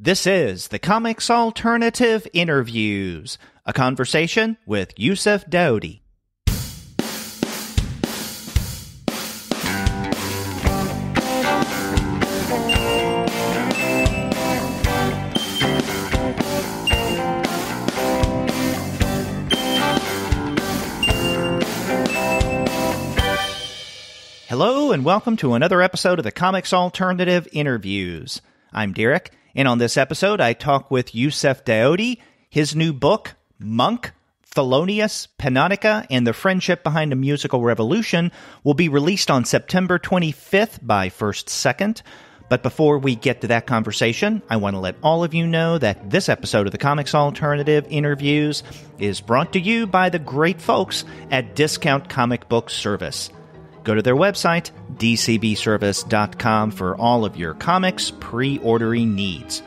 This is the Comics Alternative Interviews, a conversation with Youssef Daoudi. Hello and welcome to another episode of the Comics Alternative Interviews. I'm Derek, and on this episode I talk with Youssef Daoudi. His new book, Monk, Felonious, Pannoica, and the Friendship Behind a Musical Revolution will be released on September 25th by First Second. But before we get to that conversation, I want to let all of you know that this episode of the Comics Alternative Interviews is brought to you by the great folks at Discount Comic Book Service. Go to their website, dcbservice.com, for all of your comics pre-ordering needs.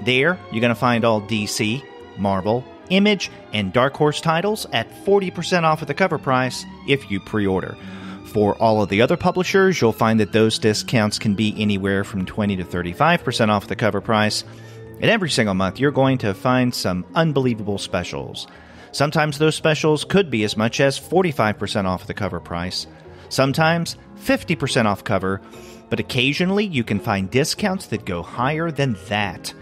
There, you're going to find all DC, Marvel, Image, and Dark Horse titles at 40% off of the cover price if you pre-order. For all of the other publishers, you'll find that those discounts can be anywhere from 20 to 35% off the cover price. And every single month, you're going to find some unbelievable specials. Sometimes those specials could be as much as 45% off the cover price. Sometimes 50% off cover, but occasionally you can find discounts that go higher than that.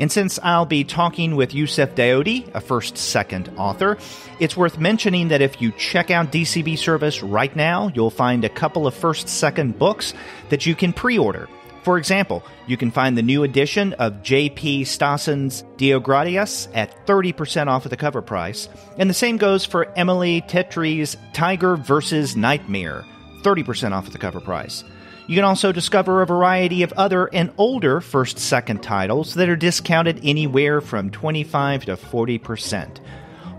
And since I'll be talking with Youssef Daoudi, a First Second author, it's worth mentioning that if you check out DCB Service right now, you'll find a couple of First Second books that you can pre-order. For example, you can find the new edition of J.P. Stassen's Diogradias at 30% off of the cover price, and the same goes for Emily Tetri's Tiger vs. Nightmare, 30% off of the cover price. You can also discover a variety of other and older First Second titles that are discounted anywhere from 25 to 40%.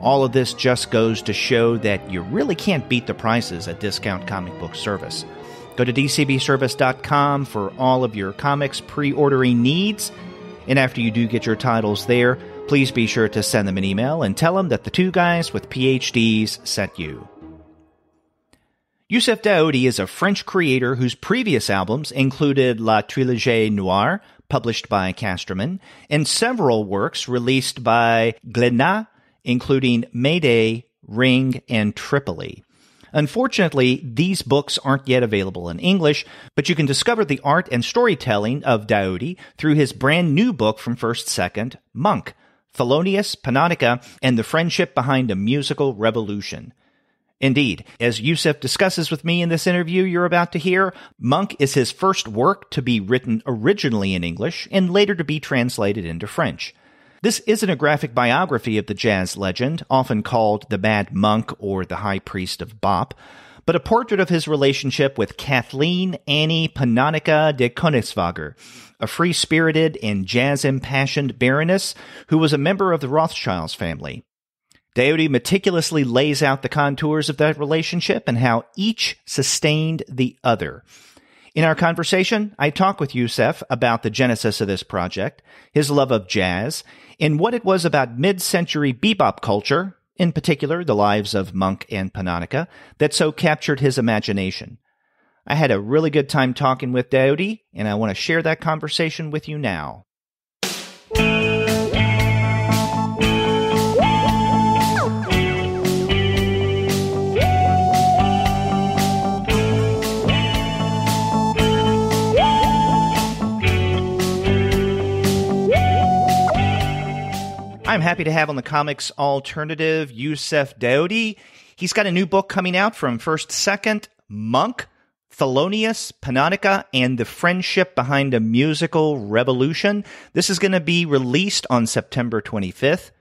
All of this just goes to show that you really can't beat the prices at Discount Comic Book Service. Go to dcbservice.com for all of your comics pre-ordering needs. And after you do get your titles there, please be sure to send them an email and tell them that the two guys with PhDs sent you. Youssef Daoudi is a French creator whose previous albums included La Trilogie Noire, published by Casterman, and several works released by Glénat, including Mayday, Ring, and Tripoli. Unfortunately, these books aren't yet available in English, but you can discover the art and storytelling of Daoudi through his brand new book from First Second, Monk, Felonious, Pannoica, and the Friendship Behind a Musical Revolution. Indeed, as Youssef discusses with me in this interview you're about to hear, Monk is his first work to be written originally in English and later to be translated into French. This isn't a graphic biography of the jazz legend, often called the Mad Monk or the High Priest of Bop, but a portrait of his relationship with Kathleen Annie Pannoica de Koenigswarter, a free-spirited and jazz-impassioned baroness who was a member of the Rothschild's family. Daoudi meticulously lays out the contours of that relationship and how each sustained the other. In our conversation, I talk with Youssef about the genesis of this project, his love of jazz, and what it was about mid-century bebop culture, in particular the lives of Monk and Pannonica, that so captured his imagination. I had a really good time talking with Daoudi, and I want to share that conversation with you now. I'm happy to have on the Comics Alternative Youssef Daoudi. He's got a new book coming out from First Second, Monk, Felonious, Pannoica, and the Friendship Behind a Musical Revolution. This is going to be released on September 25th.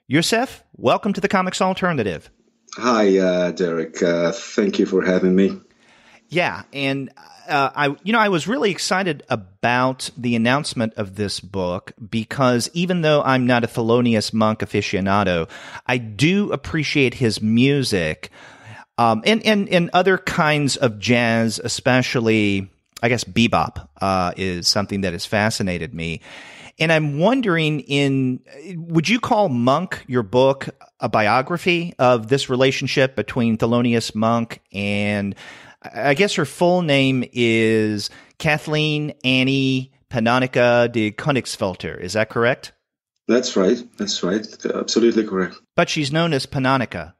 Youssef, welcome to the Comics Alternative. Hi, Derek. Thank you for having me. Yeah, and I was really excited about the announcement of this book because even though I'm not a Felonious Monk aficionado, I do appreciate his music and other kinds of jazz, especially, I guess, bebop is something that has fascinated me. And I'm wondering, would you call Monk, your book, a biography of this relationship between Thelonious Monk and, I guess her full name is Kathleen Annie Pannoica de Koenigswarter. Is that correct? That's right. Absolutely correct. But she's known as Pannoica.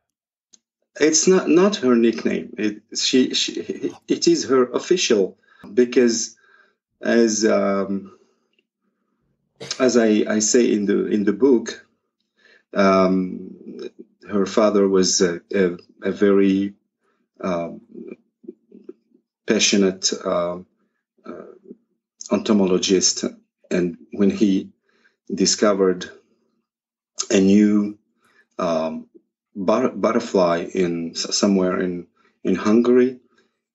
It's not her nickname. It is her official, because as I say in the book, her father was a very passionate entomologist, and when he discovered a new butterfly somewhere in Hungary,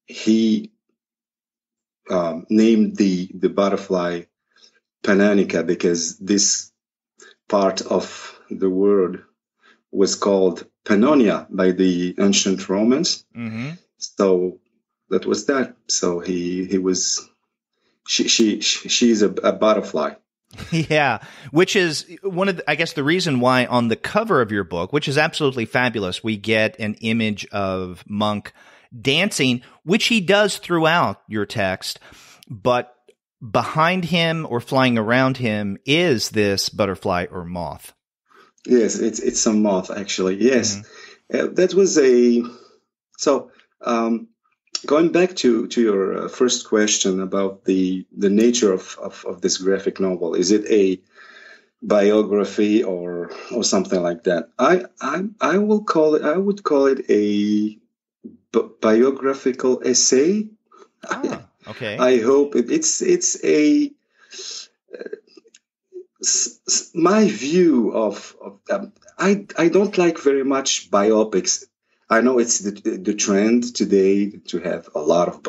he named the butterfly Pannoica, because this part of the word was called Pannonia by the ancient Romans. Mm-hmm. So that was that. So she's a butterfly. Yeah, which is one of I guess the reason why on the cover of your book, which is absolutely fabulous, we get an image of Monk dancing, which he does throughout your text, but behind him or flying around him is this butterfly or moth. Yes, it's a moth, actually. Yes, that was so. Going back to your first question about the nature of this graphic novel, is it a biography or something like that? I would call it a biographical essay. Okay. I hope it's a my view of I don't like very much biopics. I know it's the trend today to have a lot of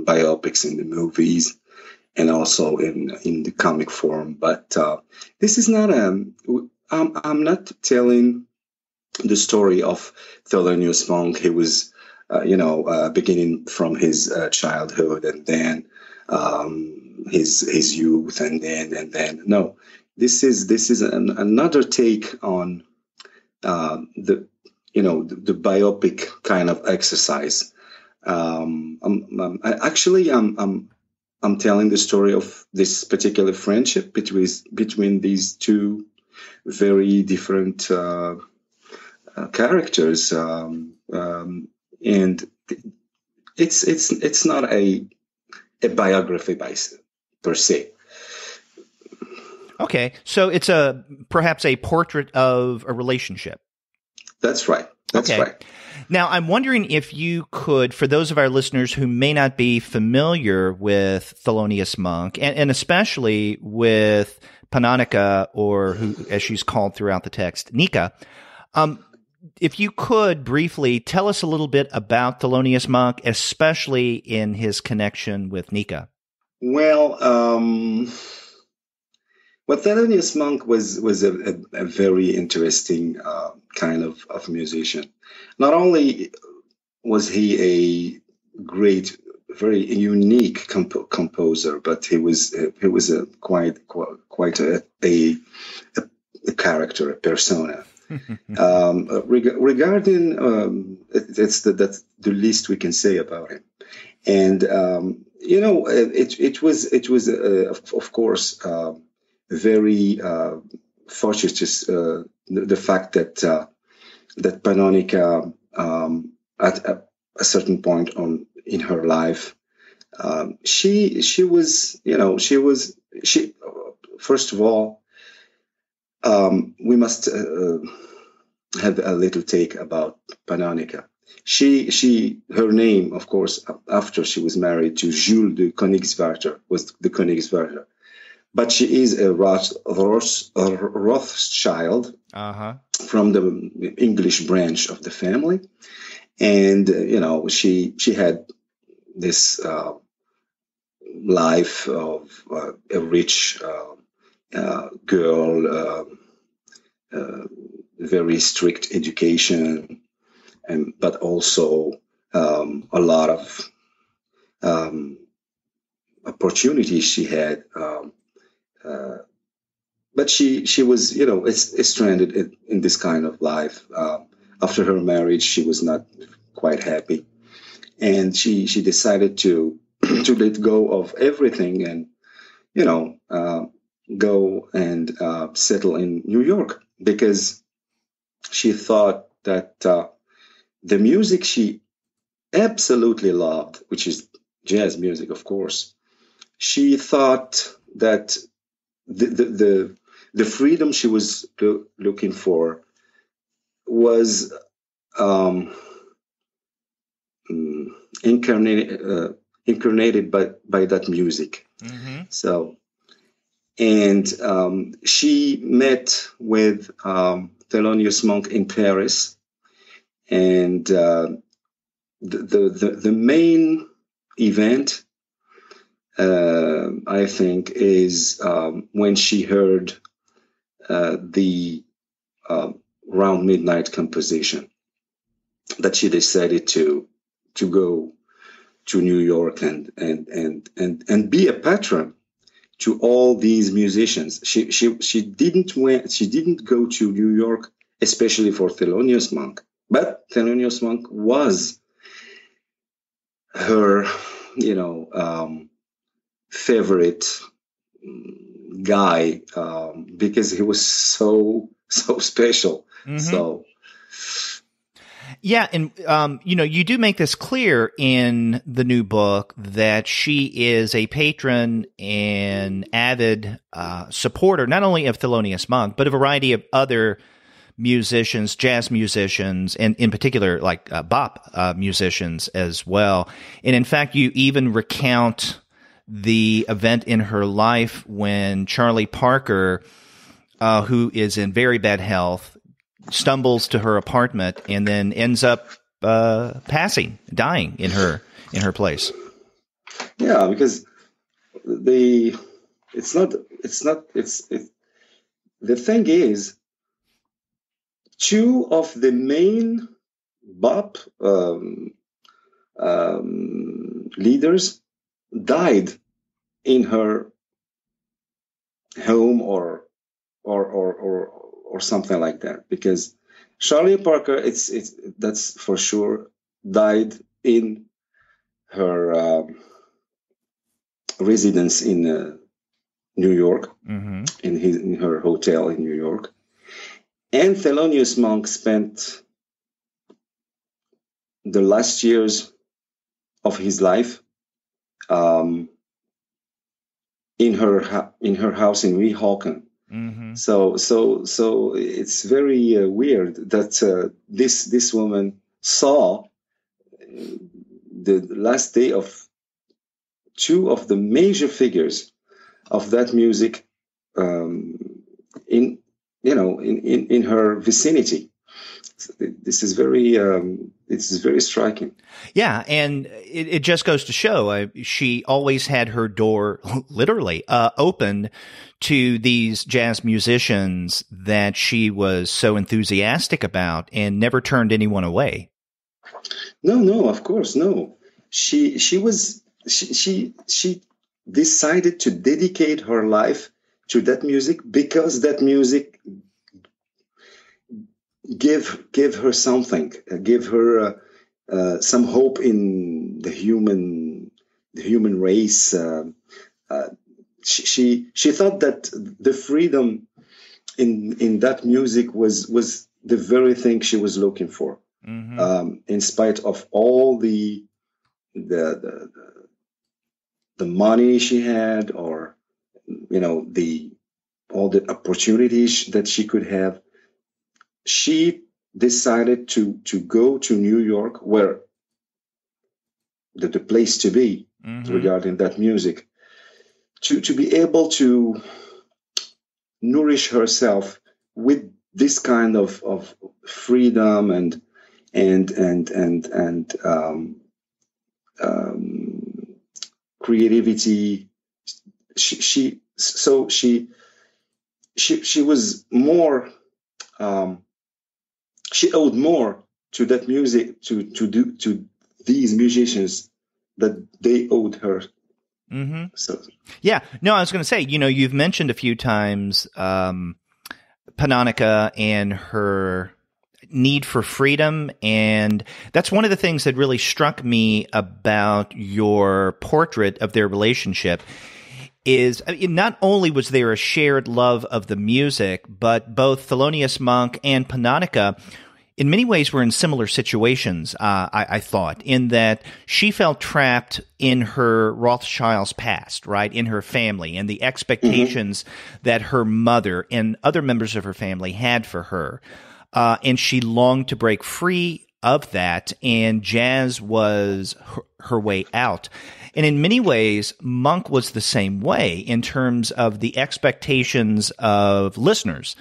biopics in the movies and also in the comic form, but this is not I'm not telling the story of Felonious Monk. He was beginning from his childhood and then his youth and then no. This is another take on the biopic kind of exercise. I'm telling the story of this particular friendship between these two very different characters, and it's not a biography per se. Okay, so it's perhaps a portrait of a relationship. That's right. That's okay. right. Now, I'm wondering if you could, for those of our listeners who may not be familiar with Felonious Monk, and especially with Pannoica, or who, as she's called throughout the text, Nika, if you could briefly tell us a little bit about Thelonious Monk, especially in his connection with Nika. Well, Thelonious Monk was a very interesting kind of musician. Not only was he a great, very unique composer, but he was a quite a character, a persona. Regarding that's the least we can say about him, and it was of course very fortuitous the fact that Pannoica at a certain point in her life she first of all we must have a little take about Pannoica. Her name, of course, after she was married to Jules de Koenigswarter, was the Koenigswarter. But she is a Rothschild from the English branch of the family. And, she had this life of a rich girl, very strict education, but also a lot of opportunities she had. But she was, stranded in this kind of life. After her marriage, she was not quite happy. And she decided to let go of everything and, go and settle in New York, because she thought that the music she absolutely loved, which is jazz music, of course, she thought that the freedom she was looking for was incarnated by that music. Mm-hmm. So, and she met with Thelonious Monk in Paris, and the main event, I think, is when she heard the Round Midnight composition, that she decided to go to New York and be a patron to all these musicians. She didn't go to New York especially for Thelonious Monk, but Thelonious Monk was her, favorite guy, because he was so special. Mm-hmm. So. Yeah, and you do make this clear in the new book that she is a patron and avid supporter, not only of Thelonious Monk, but a variety of other musicians, jazz musicians, and in particular, like bop musicians as well. And in fact, you even recount the event in her life when Charlie Parker, who is in very bad health, stumbles to her apartment and then ends up dying in her place. Yeah, because the thing is, two of the main bop leaders died in her home or something like that, because Charlie Parker, that's for sure, died in her residence in New York, mm-hmm. in her hotel in New York, and Thelonious Monk spent the last years of his life in her house in Weehawken. Mm-hmm. So it's very weird that this woman saw the last day of two of the major figures of that music in her vicinity. This is very striking. Yeah, and it just goes to show she always had her door literally open to these jazz musicians that she was so enthusiastic about, and never turned anyone away. No, of course, no. She decided to dedicate her life to that music because that music give her something, give her some hope in the human race. She thought that the freedom in that music was the very thing she was looking for. Mm-hmm. In spite of all the money she had, or all the opportunities that she could have, she decided to go to New York, where the place to be, mm-hmm. regarding that music, to be able to nourish herself with this kind of freedom and creativity. She was more. She owed more to that music, to these musicians, that they owed her. Mm-hmm. So, yeah, no, I was going to say, you've mentioned a few times Pannoica and her need for freedom, and that's one of the things that really struck me about your portrait of their relationship. is not only was there a shared love of the music, but both Felonious Monk and Pannoica in many ways were in similar situations, I thought, in that she felt trapped in her Rothschild's past, right, in her family, and the expectations that her mother and other members of her family had for her. And she longed to break free of that, and jazz was her way out. And in many ways, Monk was the same way in terms of the expectations of listeners.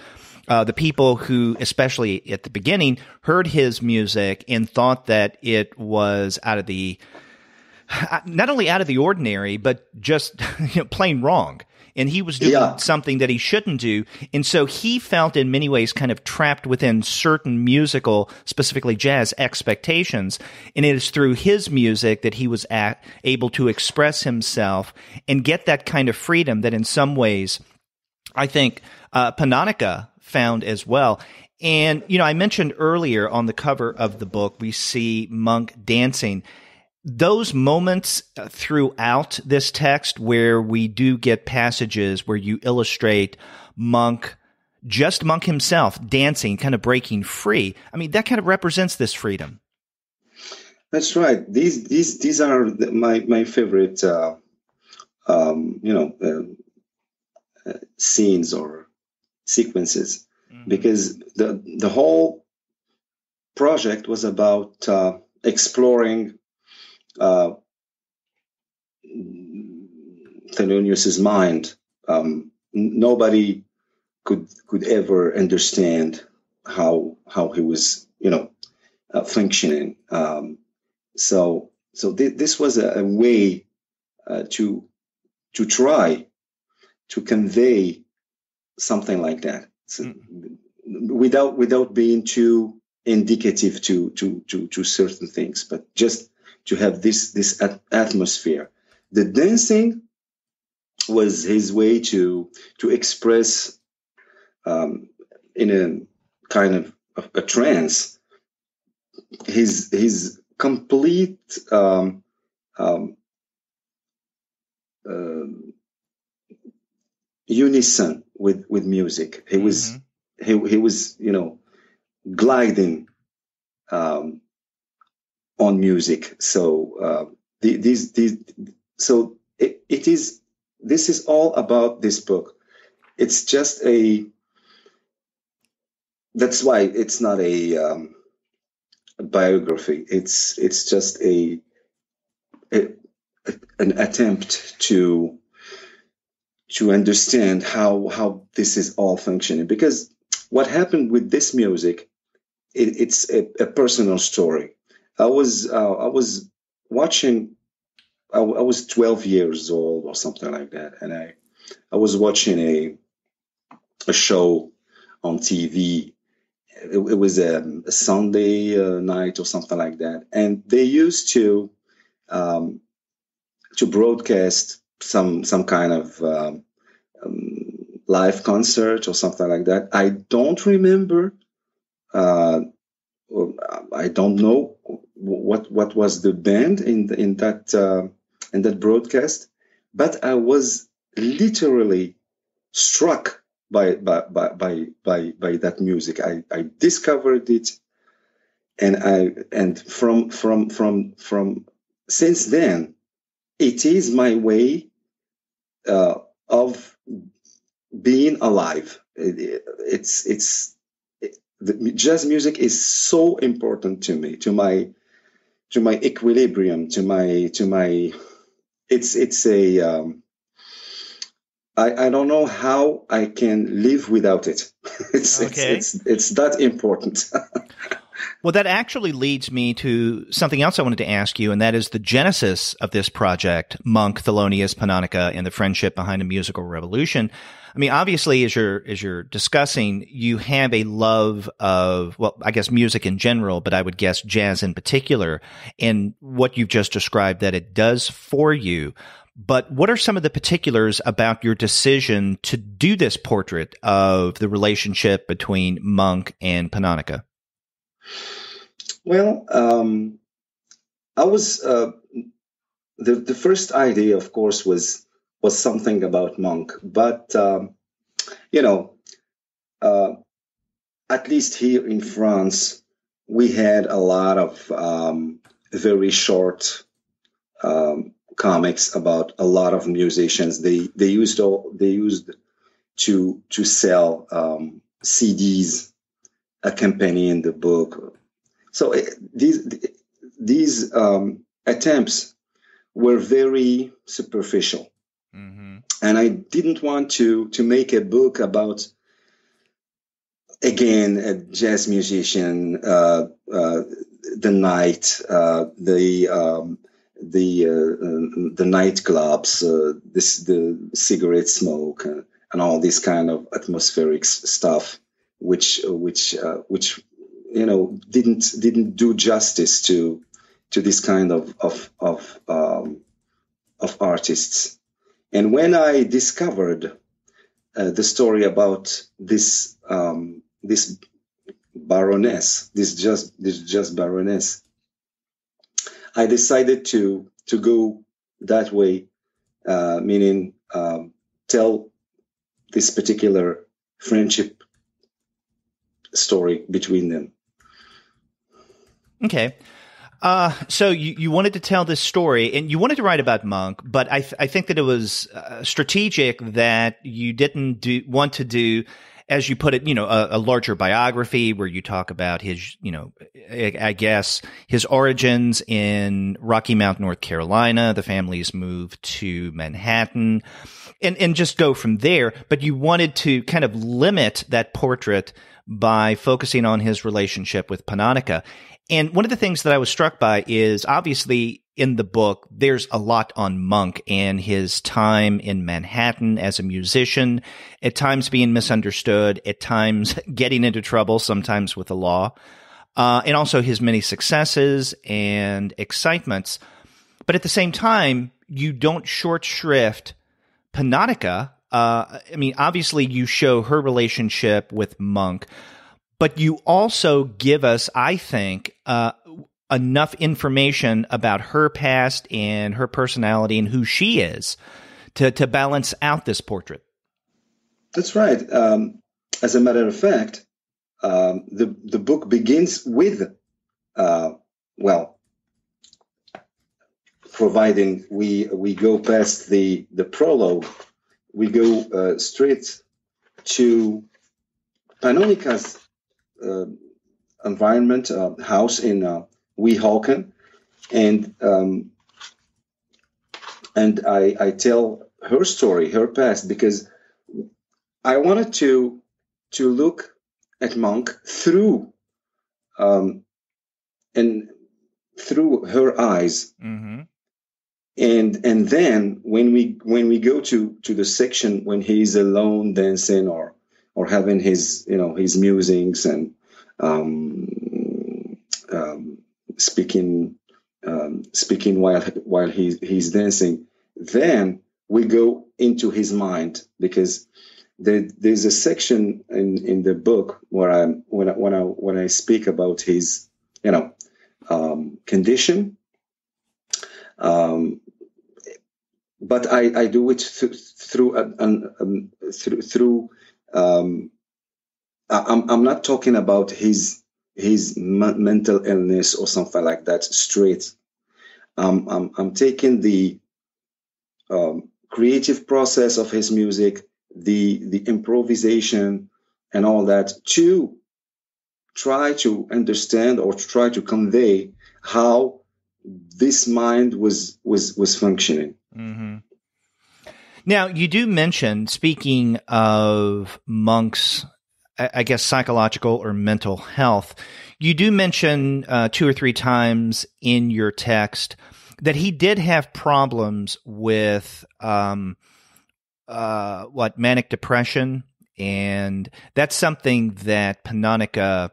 The people who, especially at the beginning, heard his music and thought that it was not only out of the ordinary, but just plain wrong. And he was doing something that he shouldn't do. And so he felt in many ways kind of trapped within certain musical, specifically jazz, expectations. And it is through his music that he was able to express himself and get that kind of freedom that in some ways, I think, Pannoica found as well. And, I mentioned earlier on the cover of the book, we see Monk dancing. Those moments throughout this text where we do get passages where you illustrate Monk himself dancing, kind of breaking free. I mean, that kind of represents this freedom. That's right. These are my favorite, scenes or sequences, because the whole project was about exploring Thelonious's mind. Nobody could ever understand how he was, functioning. So this was a way to try to convey something like that, without being too indicative to certain things, but just to have this atmosphere. The dancing was his way to express, in a kind of a trance, his complete unison with music. He was he was gliding on music. So this is all about this book. It's just that's why it's not a biography. It's just an attempt to understand how this is all functioning. Because what happened with this music, it's a personal story. I was watching. I was 12 years old or something like that, and I was watching a show on TV. It was a Sunday night or something like that, and they used to broadcast some kind of live concert or something like that. I don't remember. I don't know what was the band in that broadcast, but I was literally struck by that music. I discovered it, and from since then, it is my way of being alive. The jazz music is so important to me, to my equilibrium, to my. It's a. I don't know how I can live without it. It's that important. Well, that actually leads me to something else I wanted to ask you, and that is the genesis of this project, Monk, Thelonious, Pannoica, and the friendship behind a musical revolution. I mean, obviously, as you're discussing, you have a love of, well, I guess music in general, but I would guess jazz in particular, and what you've just described that it does for you. But what are some of the particulars about your decision to do this portrait of the relationship between Monk and Pannoica? Well, I was the first idea, of course, was was something about Monk. But you know, at least here in France, we had a lot of very short comics about a lot of musicians. They used to sell CDs accompanying the book. So these attempts were very superficial, and I didn't want to make a book about, again, a jazz musician, the night, the nightclubs, the cigarette smoke, and all this kind of atmospheric stuff, which didn't do justice to this kind of artists. And when I discovered the story about this baroness, this just baroness, I decided to go that way, meaning tell this particular friendship story between them. Okay. So you wanted to tell this story, and you wanted to write about Monk, but I think that it was strategic that you didn't want to do, as you put it, a larger biography where you talk about his, I guess, his origins in Rocky Mount, North Carolina, the family's move to Manhattan, and just go from there. But you wanted to kind of limit that portrait by focusing on his relationship with Pannoica. And one of the things that I was struck by is, obviously, in the book, there's a lot on Monk and his time in Manhattan as a musician, at times being misunderstood, at times getting into trouble, sometimes with the law, and also his many successes and excitements. But at the same time, you don't short shrift Pannoica. Obviously, you show her relationship with Monk, but you also give us, I think, enough information about her past and her personality and who she is to balance out this portrait. That's right. As a matter of fact, the book begins with, providing we go past the prologue, we go straight to Pannoica's environment, house in Weehawken, and I tell her story, her past, because I wanted to look at Monk through through her eyes, and then when we go to the section when he's alone dancing or having his his musings and speaking while he's dancing, then we go into his mind, because there's a section in the book where when I speak about his condition, but I do it through I'm not talking about his mental illness or something like that straight. I'm taking the creative process of his music, the improvisation and all that, to try to understand or to try to convey how this mind was functioning. Mm-hmm. Now, you do mention, speaking of Monk's, I guess, psychological or mental health, you do mention 2 or 3 times in your text that he did have problems with manic depression, and that's something that Pannoica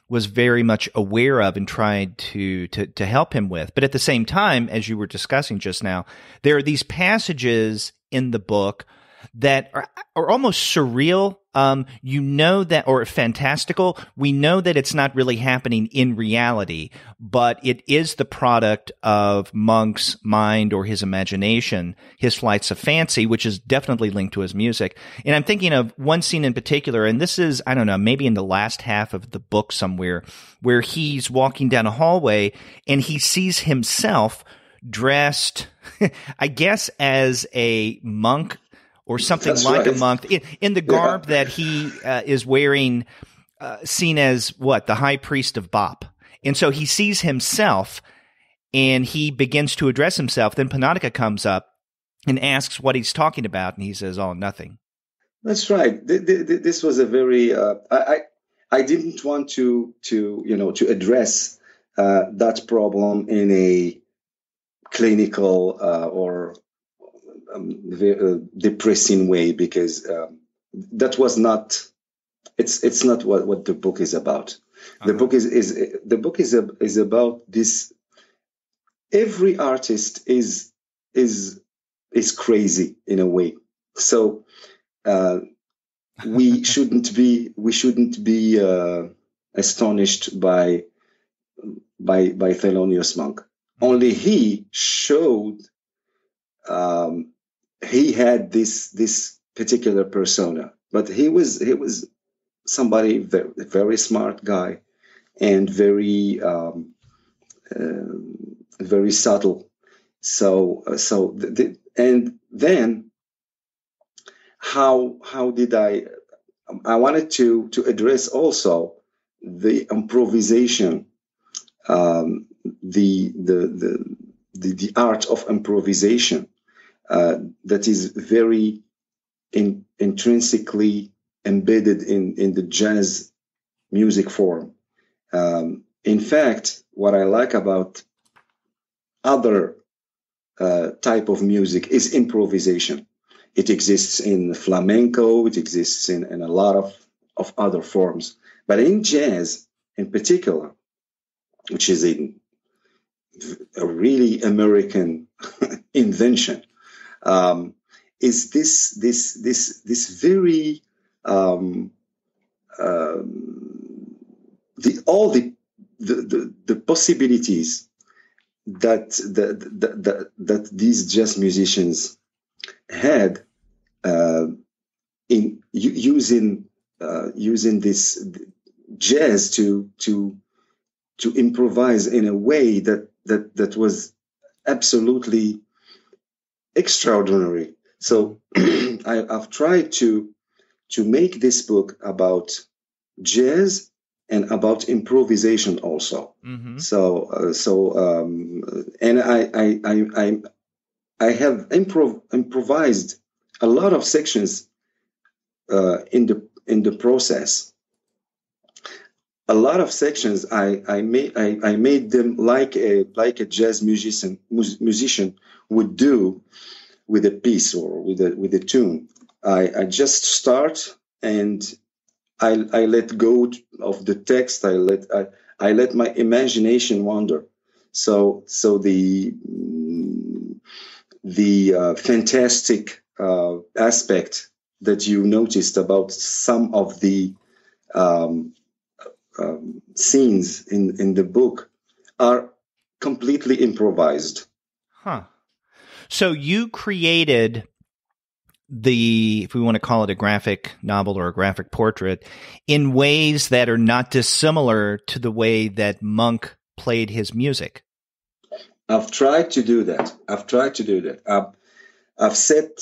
was very much aware of and tried to help him with. But at the same time, as you were discussing just now, there are these passages in the book that are almost surreal. You know that, or fantastical. We know that it's not really happening in reality, but it is the product of Monk's mind or his imagination, his flights of fancy, which is definitely linked to his music. And I'm thinking of one scene in particular, and this is, I don't know, maybe in the last half of the book somewhere, where he's walking down a hallway and he sees himself dressed, I guess, as a monk or something That's like right. a monk in the garb that he is wearing, seen as what? The High Priest of Bop. And so he sees himself and he begins to address himself. Then Pannoica comes up and asks what he's talking about. And he says, oh, nothing. That's right. This was a very, I didn't want to address that problem in a clinical or depressing way, because that was not. It's not what the book is about. Uh-huh. The book is about this. Every artist is crazy in a way. So we shouldn't be astonished by Felonious Monk. Only he showed. He had this particular persona, but he was somebody very smart guy and very subtle. And then how did I wanted to address also the improvisation, the art of improvisation. That is very intrinsically embedded in the jazz music form. In fact, what I like about other type of music is improvisation. It exists in flamenco, it exists in a lot of other forms. But in jazz, in particular, which is a really American invention, is this very the possibilities that these jazz musicians had in using this jazz to improvise in a way that was absolutely extraordinary. So I've tried to make this book about jazz and about improvisation also. Mm-hmm. And I have improvised a lot of sections in the process. A lot of sections I made them like a jazz musician would do with a piece or with a tune. I just start and I let go of the text. I let my imagination wander. So the fantastic aspect that you noticed about some of the scenes in the book are completely improvised. Huh. So you created if we want to call it a graphic novel or a graphic portrait, in ways that are not dissimilar to the way that Monk played his music. I've tried to do that. I've set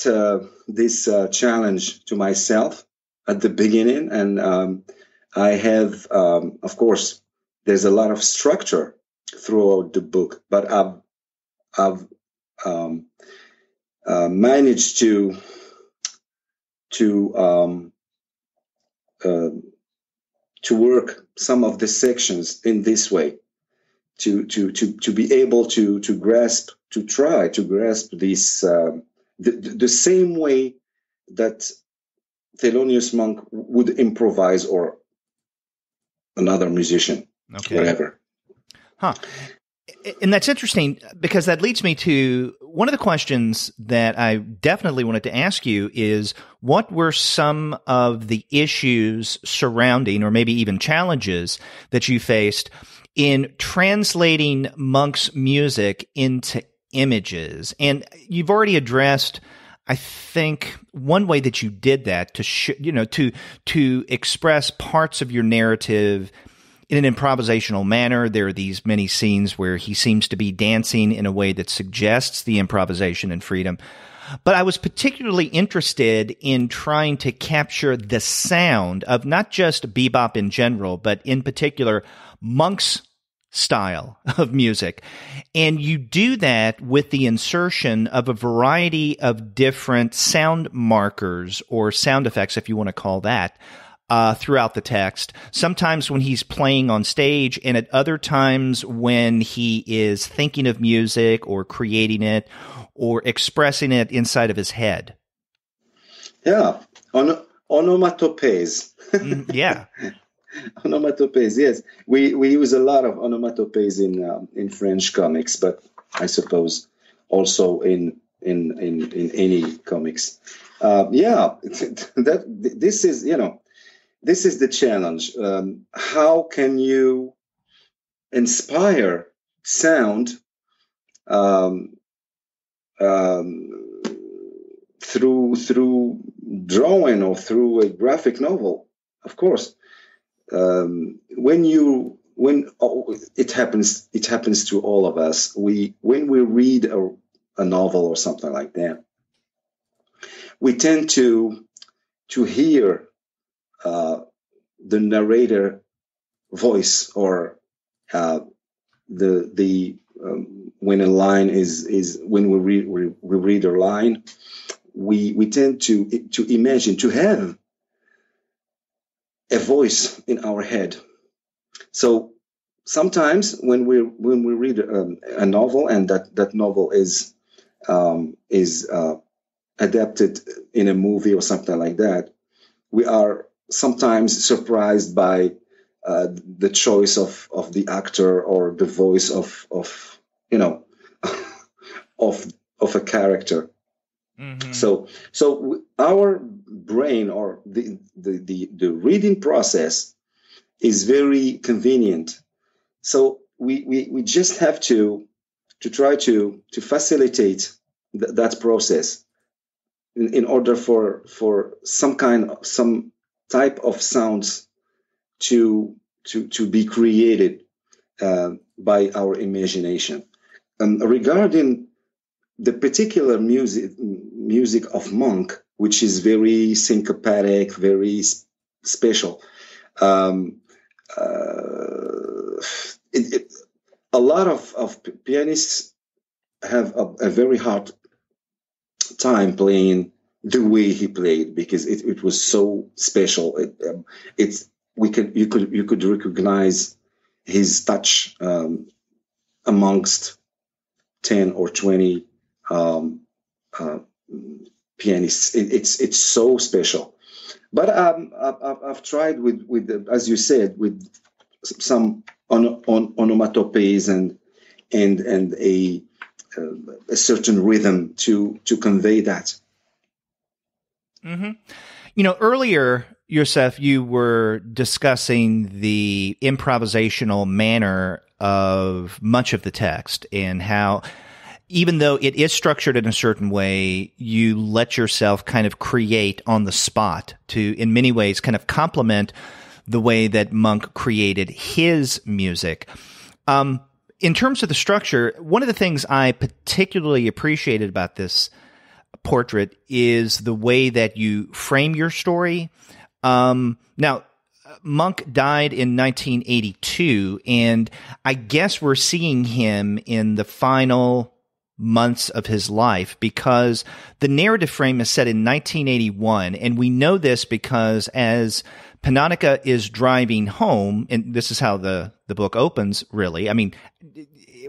this challenge to myself at the beginning, and I have, of course, there's a lot of structure throughout the book, but I've managed to work some of the sections in this way, to be able to try to grasp this the same way that Thelonious Monk would improvise, or another musician, whatever. Huh. And that's interesting because that leads me to one of the questions that I definitely wanted to ask you is what were some of the issues surrounding or maybe even challenges that you faced in translating Monk's music into images? And you've already addressed, I think, one way that you did that to express parts of your narrative in an improvisational manner. There are these many scenes where he seems to be dancing in a way that suggests the improvisation and freedom. But I was particularly interested in trying to capture the sound of not just bebop in general, but in particular Monk's style of music. And you do that with the insertion of a variety of different sound markers or sound effects, if you want to call that, throughout the text, sometimes when he's playing on stage and at other times when he is thinking of music or creating it or expressing it inside of his head. Yeah, onomatopoeias. Yeah. Onomatopoeias, yes. We use a lot of onomatopoeias in French comics, but I suppose also in any comics. This is the challenge. How can you inspire sound through drawing or through a graphic novel? Of course, when it happens to all of us. When we read a novel or something like that, we tend to hear the narrator voice, or when a line is when we read a line, we tend to imagine, to have a voice in our head. So sometimes when we read a novel and that novel is adapted in a movie or something like that, we are sometimes surprised by the choice of the actor or the voice of of a character. Mm-hmm. So our brain, or the reading process, is very convenient. So we just have to try to facilitate that process in order for some type of sounds to be created by our imagination. Regarding the particular music of Monk, which is very syncopatic, very special, a lot of pianists have a very hard time playing the way he played, because it was so special. You could recognize his touch amongst 10 or 20 pianists. It's so special. But I've tried with as you said, with some onomatopoeias and a certain rhythm to convey that. Mm-hmm. Earlier, Youssef, you were discussing the improvisational manner of much of the text and how, even though it is structured in a certain way, you let yourself kind of create on the spot to, in many ways, kind of complement the way that Monk created his music. In terms of the structure, one of the things I particularly appreciated about this portrait is the way that you frame your story. Now, Monk died in 1982, and I guess we're seeing him in the final months of his life, because the narrative frame is set in 1981, and we know this because as Pannoica is driving home, and this is how the book opens, really. I mean,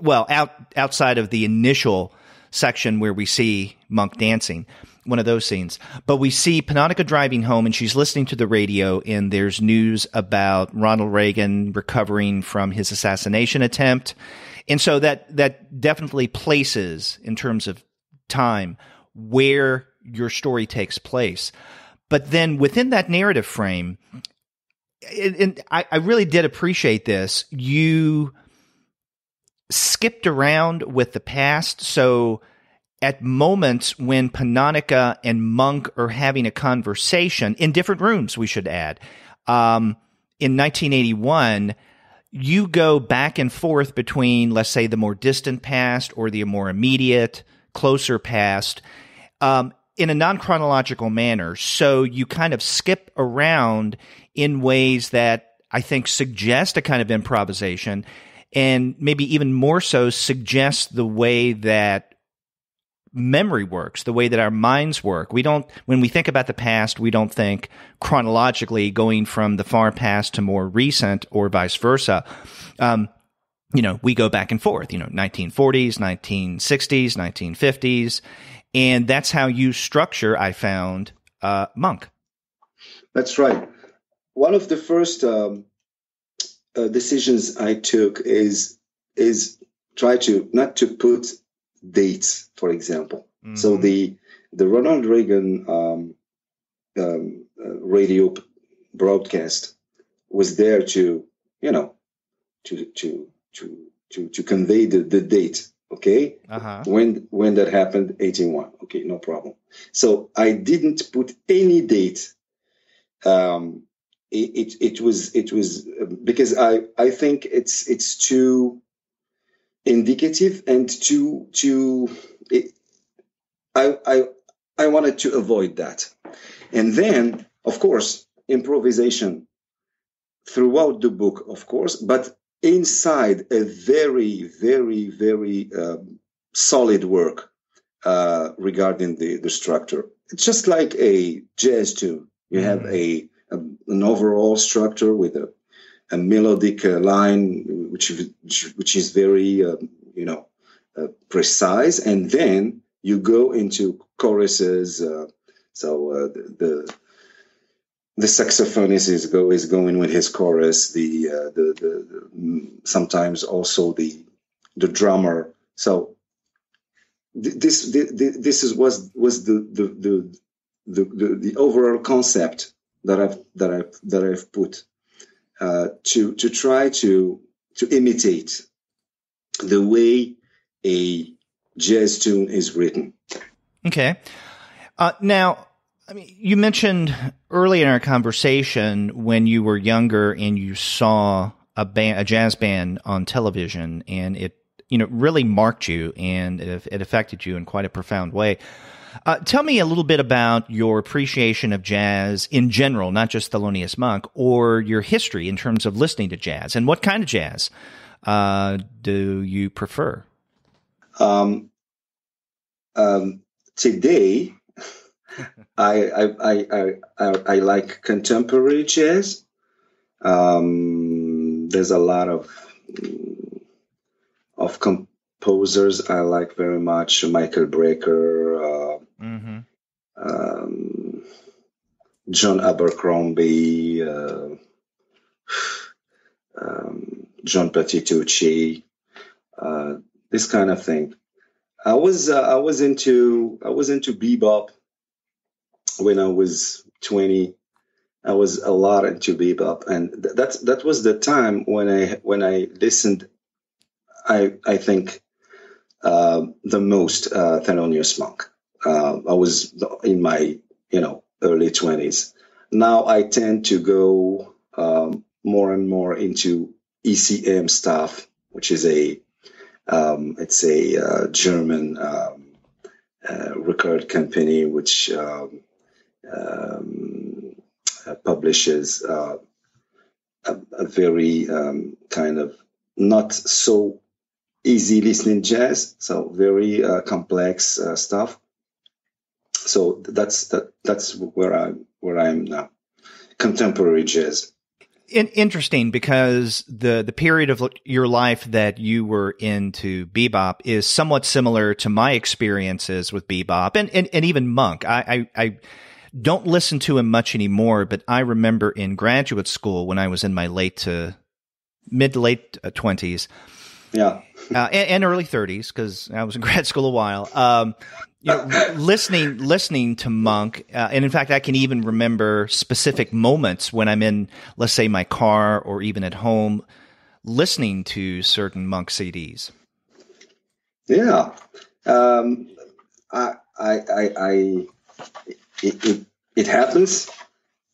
well, outside of the initial section where we see Monk dancing, one of those scenes. But we see Pannoica driving home, and she's listening to the radio, and there's news about Ronald Reagan recovering from his assassination attempt. And so that definitely places, in terms of time, where your story takes place. But then within that narrative frame, and I really did appreciate this, you skipped around with the past. So at moments when Pannoica and Monk are having a conversation in different rooms, we should add, in 1981, you go back and forth between, let's say, the more distant past or the more immediate, closer past, in a non-chronological manner. So you kind of skip around in ways that I think suggest a kind of improvisation, and maybe even more so suggest the way that memory works, the way that our minds work. When we think about the past, we don't think chronologically going from the far past to more recent or vice versa. We go back and forth, 1940s, 1960s, 1950s. And that's how you structure, I found, Monk. That's right. One of the first decisions I took is try to not to put dates, for example. Mm-hmm. So the Ronald Reagan radio broadcast was there to convey the date. Okay, when that happened, 81. Okay, no problem. So I didn't put any date. It was because I think it's too indicative and I wanted to avoid that. And then, of course, improvisation throughout the book, of course, but inside a very, very, very solid work regarding the structure. It's just like a jazz tune. You have an overall structure with a melodic line, which is very precise, and then you go into choruses. The saxophonist is going with his chorus. The sometimes also the drummer. So this was the overall concept that I've put to try to imitate the way a jazz tune is written. Okay. Now, I mean, you mentioned early in our conversation when you were younger and you saw a jazz band on television, and it really marked you and it affected you in quite a profound way. Tell me a little bit about your appreciation of jazz in general, not just Felonious Monk, or your history in terms of listening to jazz, and what kind of jazz do you prefer? Today, I like contemporary jazz. There's a lot of composers I like very much. Michael Brecker, John Abercrombie, John Patitucci, this kind of thing. I was into bebop when I was 20. I was a lot into bebop, and that was the time when I listened. I think the most Thelonious Monk. I was in my early 20s. Now I tend to go more and more into ECM stuff, which is it's a German record company which publishes a very kind of not so easy listening jazz, so very complex stuff. So that's where I'm now. Contemporary jazz. Interesting, because the period of your life that you were into bebop is somewhat similar to my experiences with bebop and even Monk. I don't listen to him much anymore, but I remember in graduate school when I was in my mid to late 20s, Yeah. And early 30s, because I was in grad school a while. Listening to Monk, and in fact, I can even remember specific moments when I'm in, let's say, my car or even at home, listening to certain Monk CDs. Yeah. It happens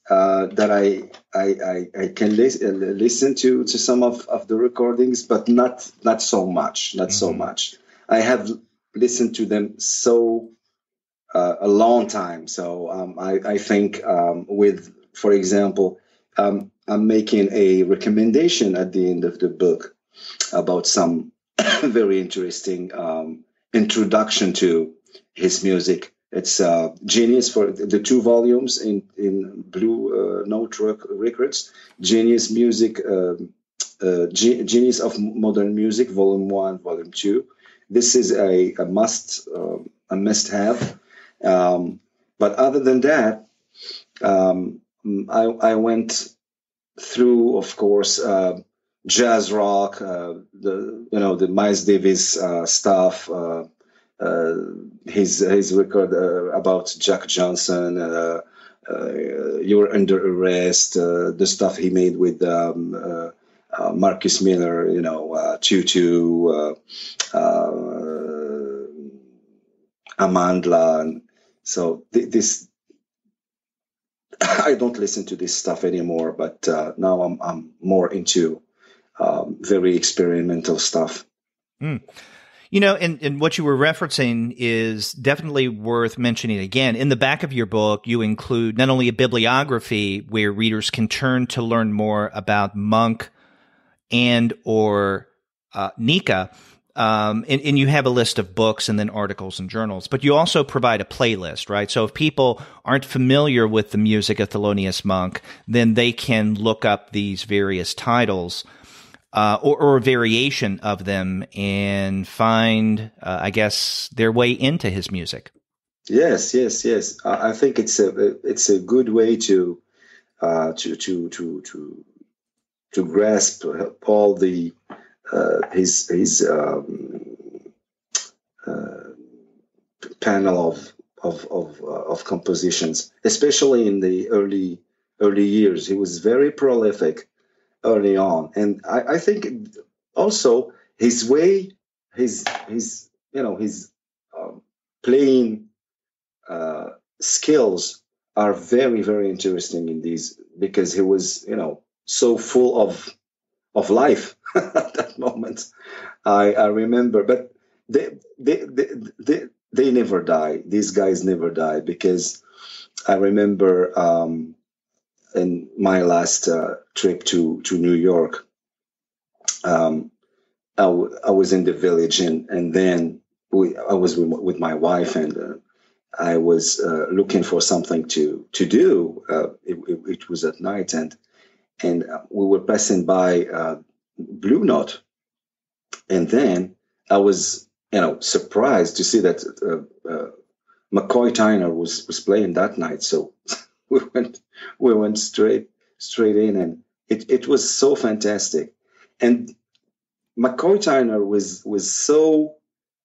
that I can listen to some of the recordings, but not so much. Not so much. I have listened to them a long time. So I think for example, I'm making a recommendation at the end of the book about some very interesting introduction to his music. It's Genius, for the 2 volumes in Blue Note Records. Genius Music, Genius of Modern Music, Volume 1, Volume 2. This is a must-have. But other than that, I went through, of course, jazz rock, the Miles Davis stuff, his record about Jack Johnson, You're Under Arrest, the stuff he made with Marcus Miller, Tutu, Amandla, and so this. I don't listen to this stuff anymore, but now I'm more into very experimental stuff. Mm. And what you were referencing is definitely worth mentioning again. In the back of your book, you include not only a bibliography where readers can turn to learn more about Monk and or Nika, and you have a list of books and then articles and journals, but you also provide a playlist, right? So if people aren't familiar with the music of Felonious Monk, then they can look up these various titles or a variation of them and find, I guess, their way into his music. Yes. I think it's a good way to grasp all the his panel of compositions, especially in the early years. He was very prolific early on, and I think also his way, his playing skills are very, very interesting in these, because he was so full of life at that moment. I remember, but they never die. These guys never die, because I remember in my last trip to New York, I was in the village, and then I was with my wife, and I was looking for something to do. It was at night, and we were passing by Blue Note, and then I was surprised to see that McCoy Tyner was playing that night. So we went straight in, and it was so fantastic. And McCoy Tyner was so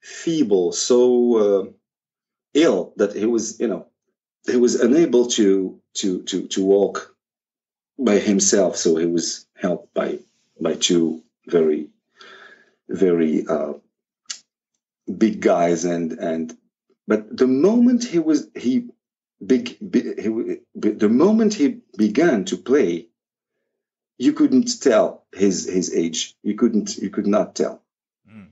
feeble, so ill, that he was unable to walk by himself. So he was helped by 2 very, very big guys, but the moment the moment he began to play, you couldn't tell his age. You could not tell. Mm.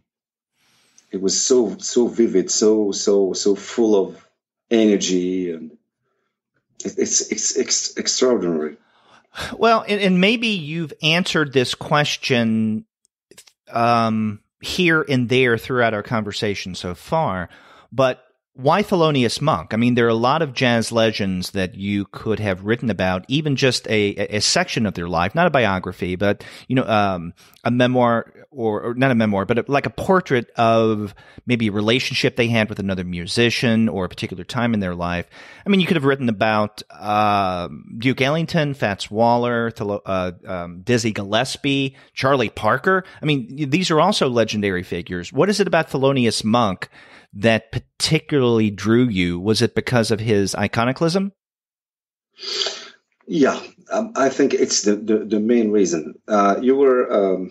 It was so vivid, so full of energy, and it's extraordinary. Well, and maybe you've answered this question here and there throughout our conversation so far, but Why Felonious Monk? I mean, there are a lot of jazz legends that you could have written about, even just a section of their life, not a biography, but, a memoir or not a memoir, but like a portrait of maybe a relationship they had with another musician or a particular time in their life. I mean, you could have written about Duke Ellington, Fats Waller, Dizzy Gillespie, Charlie Parker. I mean, these are also legendary figures. What is it about Felonious Monk that particularly drew you? Was it because of his iconoclasm? Yeah, I think it's the main reason. You were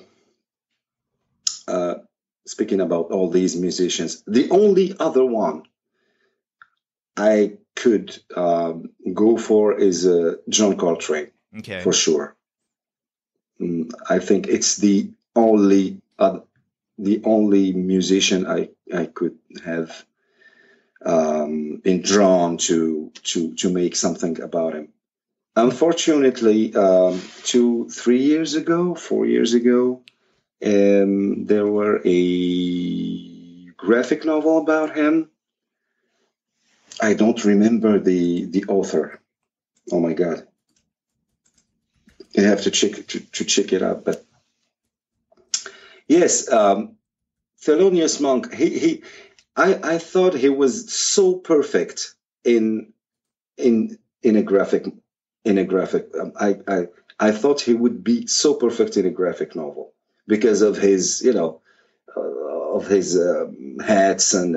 speaking about all these musicians. The only other one I could go for is John Coltrane, for sure. I think it's the only musician I could have been drawn to make something about him. Unfortunately, 4 years ago, there were a graphic novel about him. I don't remember the author. Oh my God! You have to check it out. But yes, Felonious Monk. I thought he was so perfect in a graphic. I thought he would be so perfect in a graphic novel because of his, hats and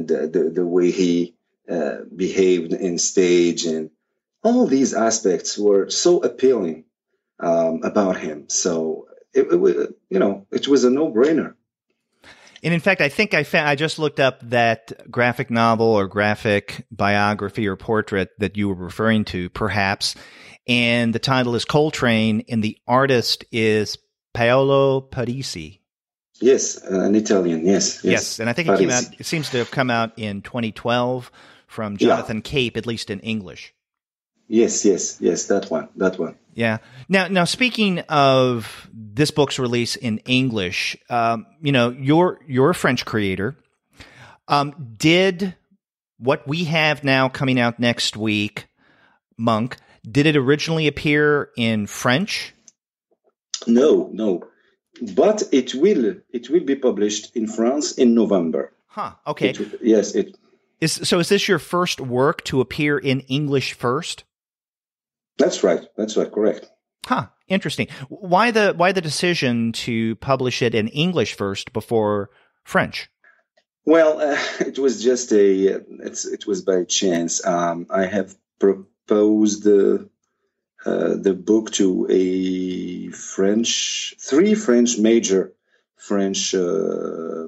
the way he behaved in stage, and all these aspects were so appealing about him. So it was a no-brainer. And in fact, I think I just looked up that graphic novel or graphic biography or portrait that you were referring to, perhaps. And the title is Coltrane, and the artist is Paolo Parisi. Yes, an Italian. Yes. And I think it came out. It seems to have come out in 2012 from Jonathan Cape, at least in English. Yes. That one. Yeah. Now, speaking of this book's release in English, you're a French creator. Did what we have now coming out next week, Monk, did it originally appear in French? No. But it will be published in France in November. Huh. Okay. Is this your first work to appear in English first? That's right. Correct. Huh. Interesting. Why the decision to publish it in English first before French? Well, it was just it was by chance. I have proposed the book to three major French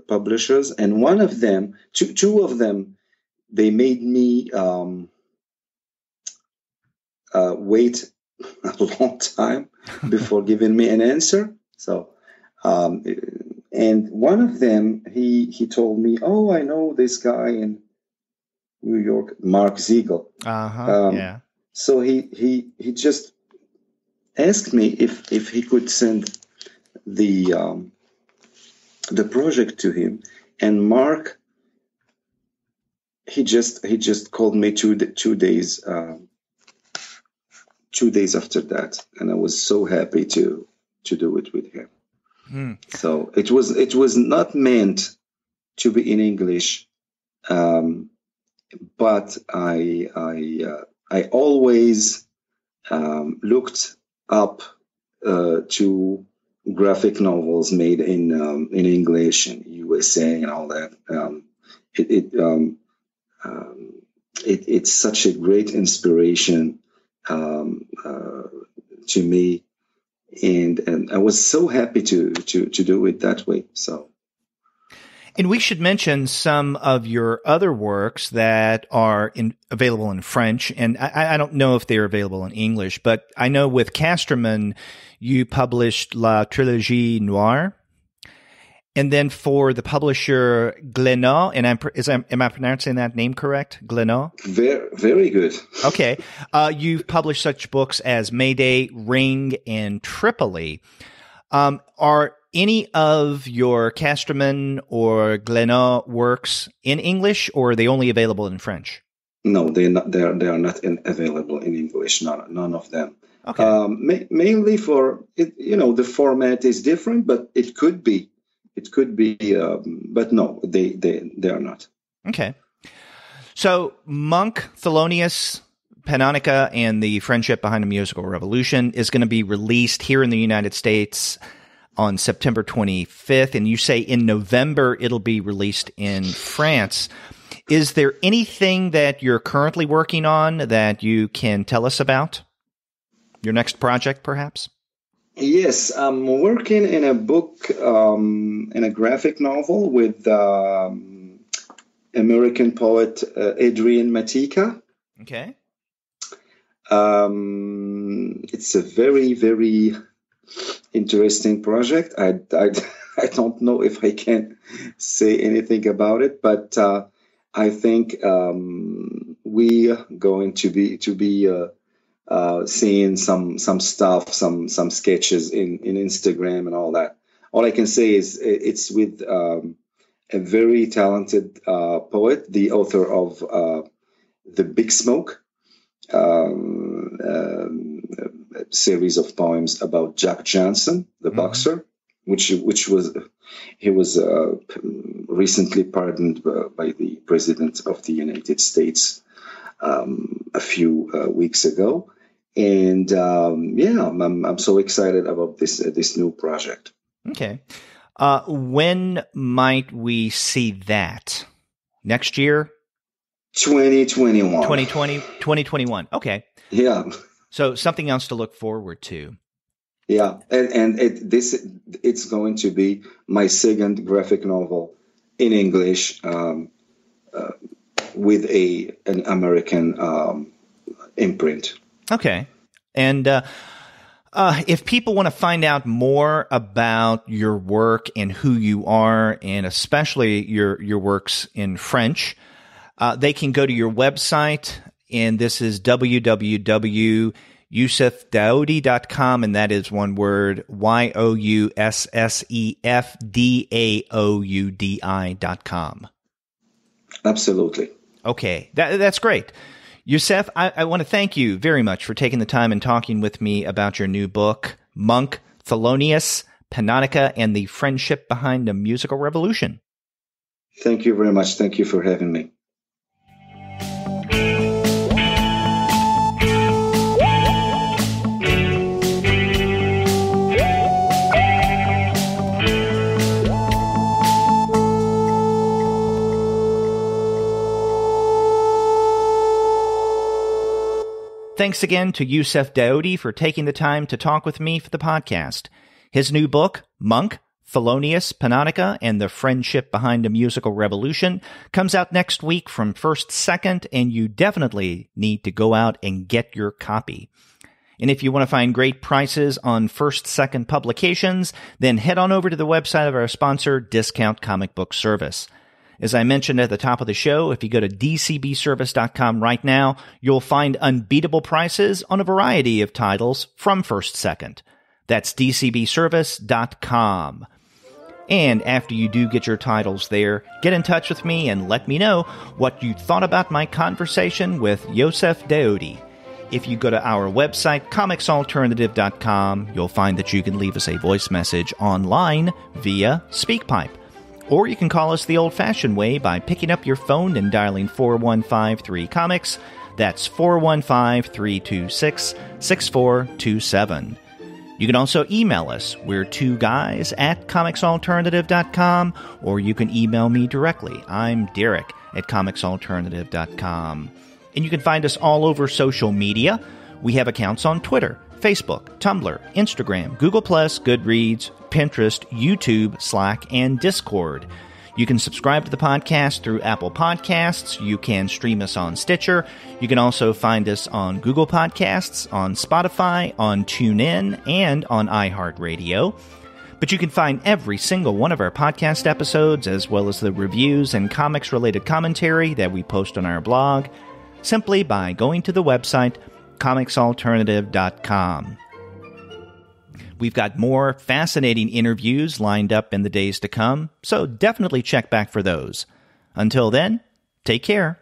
publishers, and one of them, two of them, they made me wait a long time before giving me an answer. So, and one of them, he told me, "Oh, I know this guy in New York, Mark Ziegel." Yeah. So he just asked me if he could send the project to him, and Mark, he just called me two days after that, and I was so happy to do it with him. So it was not meant to be in English, but I always looked up to graphic novels made in English and USA and all that. It's such a great inspiration to me, and I was so happy to do it that way. So. And we should mention some of your other works that are available in French, and I don't know if they're available in English, but I know with Casterman, you published La Trilogie Noire, and then for the publisher Glénat, and am I pronouncing that name correct? Glénat? Very, very good. Okay. You've published such books as Mayday, Ring, and Tripoli. Are any of your Casterman or Glénat works in English, or are they only available in French? No, they are not available in English. None of them. Okay. Mainly for it, the format is different, but it could be. But no, they are not. Okay. So Monk, Felonious, Pannoica, and the Friendship Behind a Musical Revolution is going to be released here in the United States on September 25th, and you say in November it'll be released in France. Is there anything that you're currently working on that you can tell us about? Your next project, perhaps? Yes, I'm working in a book, in a graphic novel with American poet Adrian Matica. Okay. It's a very, very interesting project. I don't know if I can say anything about it, but I think we are going to be seeing some stuff, some sketches in Instagram and all that. All I can say is it's with a very talented poet, the author of The Big Smoke, a series of poems about Jack Johnson, the boxer, which was recently pardoned by the President of the United States a few weeks ago. And I'm so excited about this new project. Okay. When might we see that? Next year? 2021. 2021. Okay. Yeah. So something else to look forward to. Yeah. And it's going to be my second graphic novel in English with an American imprint. Okay. And if people want to find out more about your work and who you are, and especially your works in French, they can go to your website, and this is www.youssefdaoudi.com, and that is one word, youssefdaoudi.com. Absolutely. Okay. That's great. Youssef, I want to thank you very much for taking the time and talking with me about your new book, Monk, Felonious, Pannoica, and the Friendship Behind a Musical Revolution. Thank you very much. Thank you for having me. Thanks again to Youssef Daoudi for taking the time to talk with me for the podcast. His new book, Monk, Felonious, Pannoica, and the Friendship Behind a Musical Revolution, comes out next week from First Second, and you definitely need to go out and get your copy. And if you want to find great prices on First Second publications, then head on over to the website of our sponsor, Discount Comic Book Service. As I mentioned at the top of the show, if you go to dcbservice.com right now, you'll find unbeatable prices on a variety of titles from First Second. That's dcbservice.com. And after you do get your titles there, get in touch with me and let me know what you thought about my conversation with Youssef Daoudi. If you go to our website, comicsalternative.com, you'll find that you can leave us a voice message online via SpeakPipe. Or you can call us the old-fashioned way by picking up your phone and dialing 4153-COMICS. That's 415-326-6427. You can also email us. We're two guys at comicsalternative.com, or you can email me directly. I'm Derek at comicsalternative.com. And you can find us all over social media. We have accounts on Twitter, Facebook, Tumblr, Instagram, Google+, Goodreads, Pinterest, YouTube, Slack, and Discord. You can subscribe to the podcast through Apple Podcasts. You can stream us on Stitcher. You can also find us on Google Podcasts, on Spotify, on TuneIn, and on iHeartRadio. But you can find every single one of our podcast episodes, as well as the reviews and comics-related commentary that we post on our blog, simply by going to the website comicsalternative.com. We've got more fascinating interviews lined up in the days to come, so definitely check back for those. Until then, take care.